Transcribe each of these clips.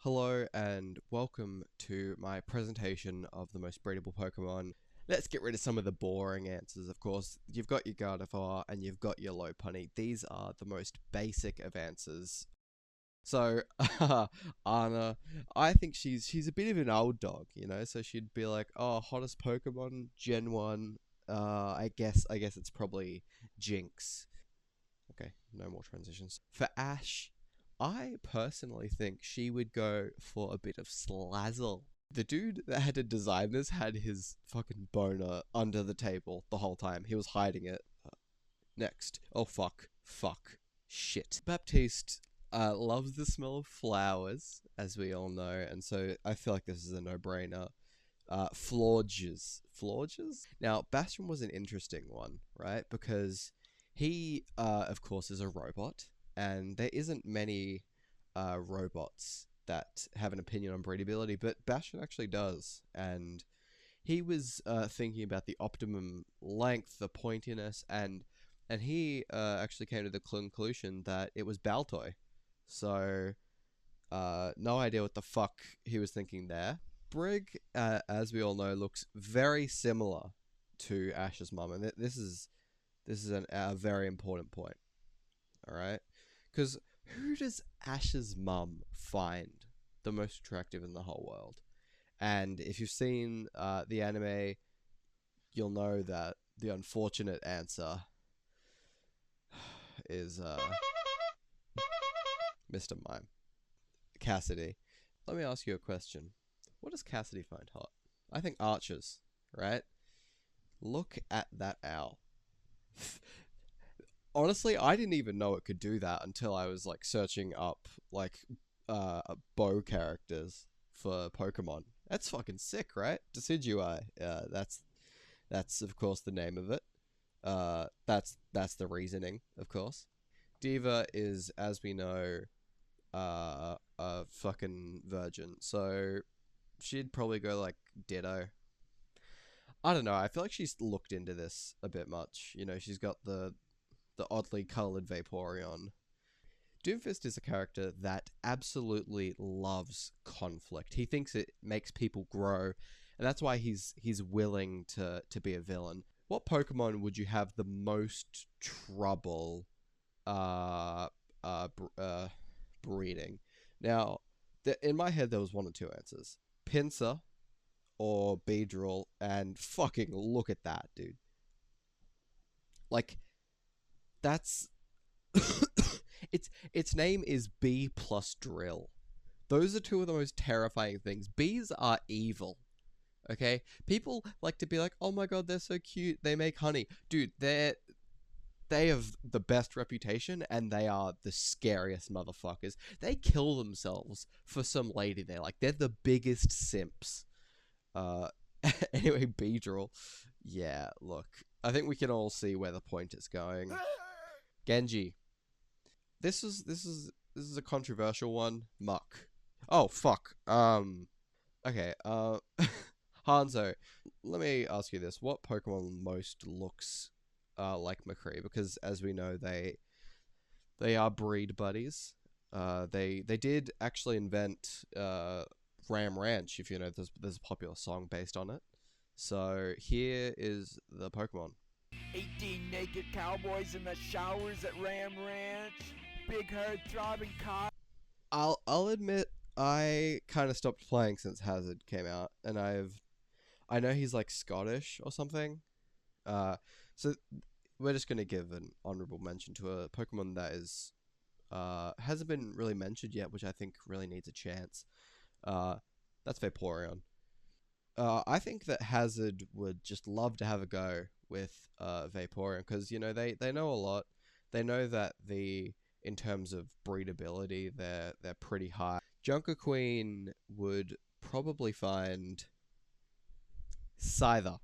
Hello and welcome to my presentation of the most breedable Pokemon. Let's get rid of some of the boring answers, of course. You've got your Gardevoir and you've got your Lopunny. These are the most basic of answers. So, Anna, I think she's a bit of an old dog, so she'd be like, oh, hottest Pokemon, Gen 1, I guess it's probably Jinx. Okay, no more transitions. For Ash, I personally think she would go for a bit of Slazzle. The dude that had to design this had his fucking boner under the table the whole time. He was hiding it. Next. Oh, fuck. Fuck. Shit. Baptiste loves the smell of flowers, as we all know, and so I feel like this is a no-brainer. Florges. Florges? Now, Bastion was an interesting one, right? Because he, of course, is a robot, and there isn't many robots that have an opinion on breedability, but Bastion actually does. And he was thinking about the optimum length, the pointiness, and he actually came to the conclusion that it was Baltoy. So, no idea what the fuck he was thinking there. Brig, as we all know, looks very similar to Ash's mum, and this is a very important point. All right, because who does Ash's mum find the most attractive in the whole world? And if you've seen the anime, you'll know that the unfortunate answer is Mr. Mime, Cassidy. Let me ask you a question. What does Cassidy find hot? I think archers, right? Look at that owl. Honestly, I didn't even know it could do that until I was like searching up like bow characters for Pokemon. That's fucking sick, right? Decidueye. That's of course the name of it. That's the reasoning, of course. Diva is, as we know, a fucking virgin, so she'd probably go like Ditto. I don't know. I feel like she's looked into this a bit much. She's got the oddly colored Vaporeon. Doomfist is a character that absolutely loves conflict. He thinks it makes people grow, and that's why he's willing to be a villain. What Pokemon would you have the most trouble uh, uh, breeding? Now, in my head, there was one or two answers: Pinsir or Beedrill, and fucking look at that, dude. Like, that's its name is Bee plus Drill. Those are two of the most terrifying things. Bees are evil. Okay? People like to be like, "Oh my god, they're so cute. They make honey." Dude, they have the best reputation and they are the scariest motherfuckers. They kill themselves for some lady there. Like they're the biggest simps. Uh anyway, Beedrill. Yeah, look. I think we can all see where the point is going. Genji. This is a controversial one. Muck. Oh fuck. Okay. Hanzo. Let me ask you this: what Pokemon most looks like McCree? Because as we know, they are breed buddies. They did actually invent Ram Ranch. If you know, there's a popular song based on it. So here is the Pokemon. 18 naked cowboys in the showers at Ram Ranch. Big herd throbbing car. I'll admit I kind of stopped playing since Hazard came out, and I know he's like Scottish or something. So we're just gonna give an honorable mention to a Pokemon that is hasn't been really mentioned yet, which I think really needs a chance. Uh, that's Vaporeon. I think that Hazard would just love to have a go with Vaporeon because they know a lot. They know that the in terms of breedability, they're pretty high. Junker Queen would probably find Scyther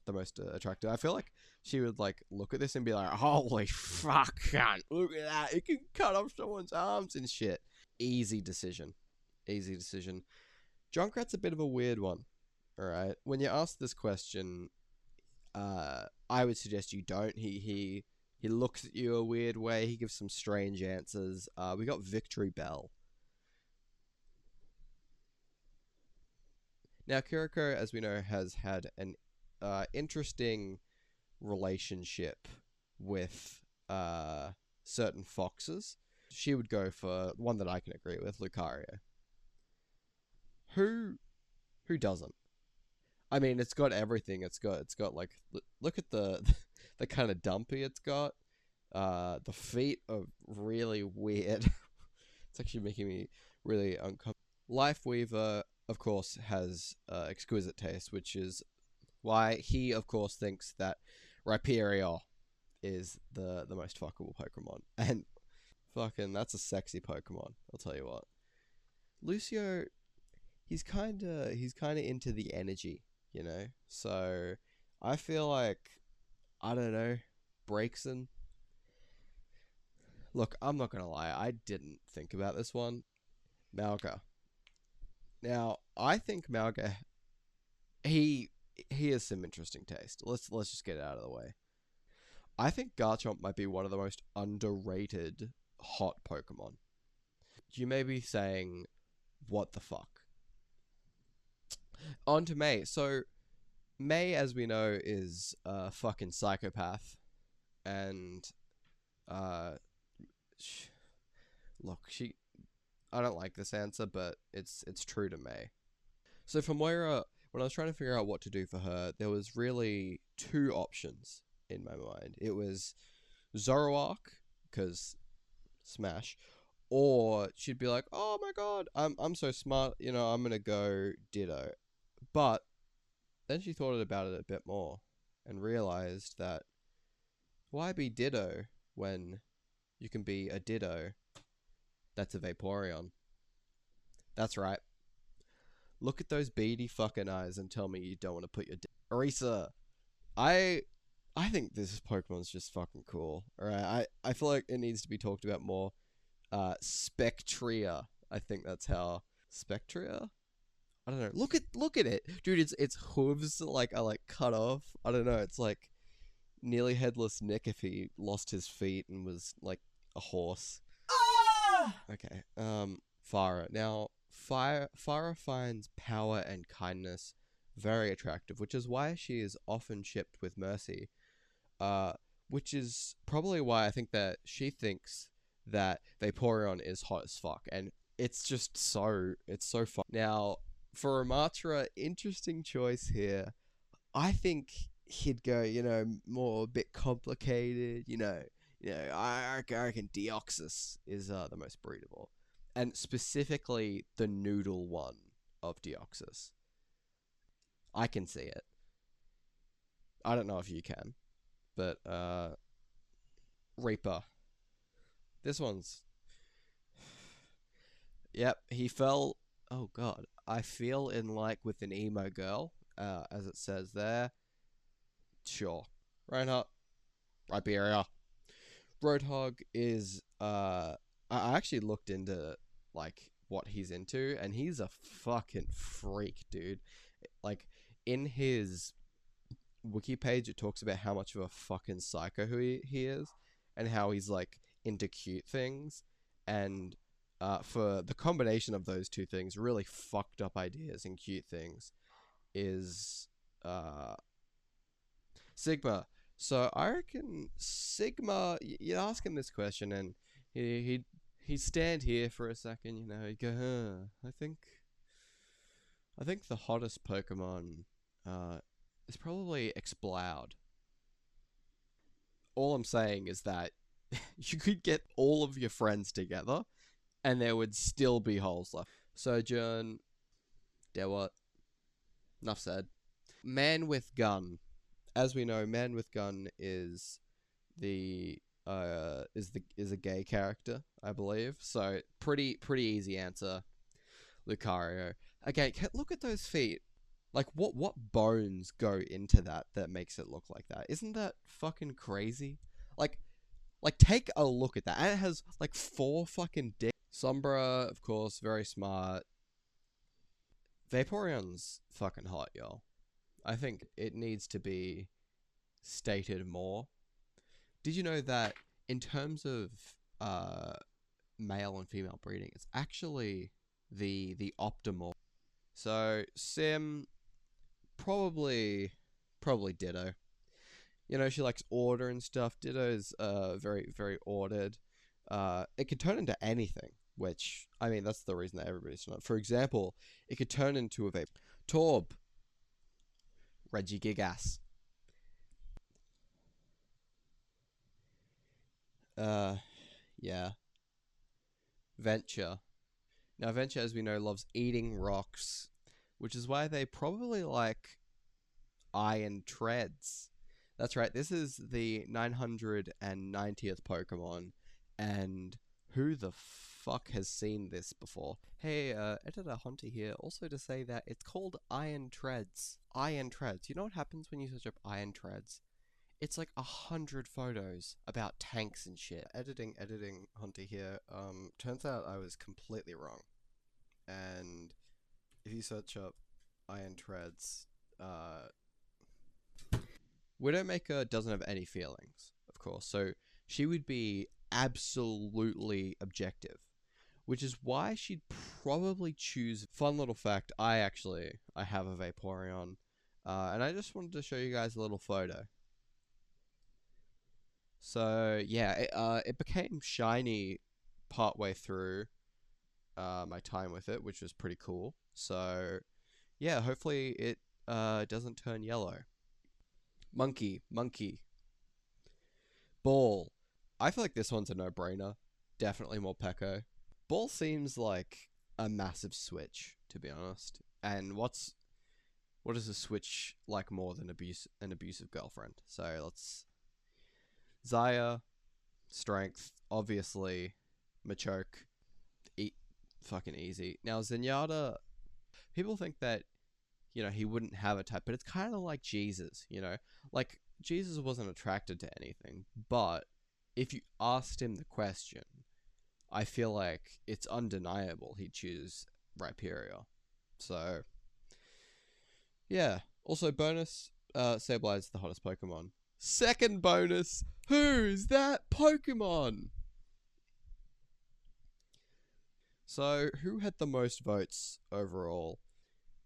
the most attractive. I feel like she would like look at this and be like, "Holy fuck, cunt, look at that! It can cut off someone's arms and shit." Easy decision. Easy decision. Junkrat's a bit of a weird one. All right. When you ask this question, I would suggest you don't. He looks at you a weird way. He gives some strange answers. We got Victory Bell. Now, Kiriko, as we know, has had an interesting relationship with certain foxes. She would go for one that I can agree with, Lucario. Who who doesn't? I mean, it's got everything. It's got like look at the the kind of dumpy it's got. The feet are really weird. It's actually making me really uncomfortable. Life Weaver, of course, has exquisite taste, which is why he, of course, thinks that Rhyperior is the most fuckable Pokemon. And fucking, that's a sexy Pokemon. I'll tell you what. Lucio, he's kinda into the energy, you know. So I feel like I don't know, Braixen. Look, I'm not gonna lie, I didn't think about this one. Malga. Now, I think Malga he he has some interesting taste. Let's just get it out of the way. I think Garchomp might be one of the most underrated hot Pokemon. You may be saying, what the fuck? On to May. So, May, as we know, is a fucking psychopath. And, uh, sh- look, I don't like this answer, but it's true to May. So, for Moira, when I was trying to figure out what to do for her, there was really two options in my mind. It was Zoroark, because Smash, or she'd be like, "Oh my god, I'm so smart, I'm gonna go Ditto." But then she thought about it a bit more and realized that why be Ditto when you can be a Ditto that's a Vaporeon? That's right. Look at those beady fucking eyes and tell me you don't want to put your Orisa. I I think this Pokemon's just fucking cool. Alright, I feel like it needs to be talked about more. Spectria. I think that's how Spectria. I don't know. Look at it, dude. Its hooves like are like cut off. I don't know. It's like nearly headless Nick if he lost his feet and was like a horse. Okay. Farah. Now, Farah finds power and kindness very attractive, which is why she is often shipped with Mercy. Uh, which is probably why I think that she thinks that Vaporeon is hot as fuck, and it's so fun. Now, for Ramatra, interesting choice here. I think he'd go, more a bit complicated. I reckon Deoxys is the most breedable, and specifically the noodle one of Deoxys. I can see it. I don't know if you can, but Reaper. This one's. Yep, he fell. Oh god, I feel in like with an emo girl, as it says there. Sure, Reinhardt, Iberia. Roadhog is. I actually looked into like what he's into, and he's a fucking freak, dude. Like in his wiki page, it talks about how much of a fucking psycho he is, and how he's like into cute things, and for the combination of those two things, really fucked up ideas and cute things, is uh, Sigma. So I reckon Sigma. You ask him this question, and he'd stand here for a second. He'd go, I think the hottest Pokemon is probably Exploud. All I'm saying is that you could get all of your friends together and there would still be holes left. Sojourn, Dewat, enough said. Man with Gun. As we know, Man with Gun the is a gay character, I believe. So pretty easy answer. Lucario. Again, look at those feet. Like what bones go into that makes it look like that? Isn't that fucking crazy? Like take a look at that. And it has like four fucking dicks. Sombra, of course, very smart. Vaporeon's fucking hot, y'all. I think it needs to be stated more. Did you know that in terms of uh male and female breeding, it's actually the optimal So Sim probably Ditto. You know, she likes order and stuff. Ditto's very very ordered. It could turn into anything, which I mean that's the reason that everybody's not. For example, it could turn into a vape. Torb, Reggie Gigas. Uh, yeah. Venture. Now Venture, as we know, loves eating rocks, which is why they probably like iron treads. That's right. This is the 990th Pokemon, and who the fuck has seen this before? Hey, editor Honti here. Also to say that it's called Iron Treads. Iron Treads. You know what happens when you search up Iron Treads? It's like 100 photos about tanks and shit. Editing Honti here. Turns out I was completely wrong. And if you search up Iron Treads, Widowmaker doesn't have any feelings, of course, so she would be absolutely objective, which is why she'd probably choose. Fun little fact: I have a Vaporeon, and I just wanted to show you guys a little photo. So yeah, it became shiny partway through my time with it, which was pretty cool. So yeah, hopefully it doesn't turn yellow. Monkey, Ball. I feel like this one's a no-brainer. Definitely more Pecco. Ball seems like a massive switch, to be honest. And what is a switch like more than an abusive girlfriend? So let's Zaya, strength, obviously, Machoke, fucking easy. Now Zenyatta, people think that he wouldn't have a type, but it's kind of like Jesus. Like Jesus wasn't attracted to anything, but if you asked him the question, I feel like it's undeniable he'd choose Rhyperior. So, yeah. Also, bonus, Sableye is the hottest Pokemon. Second bonus, who's that Pokemon? So, who had the most votes overall?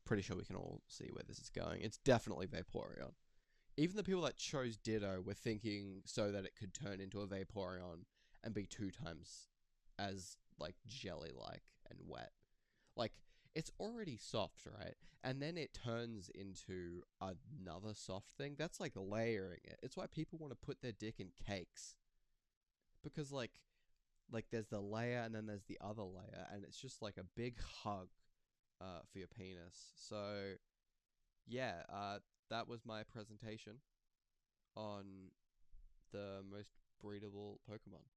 Pretty sure we can all see where this is going. It's definitely Vaporeon. Even the people that chose Ditto were thinking so that it could turn into a Vaporeon and be 2 times as like jelly like and wet. Like it's already soft, right? And then it turns into another soft thing. That's like layering it. It's why people want to put their dick in cakes. Because like there's the layer and then there's the other layer and it's just like a big hug for your penis. So yeah, that was my presentation on the most breedable Pokemon.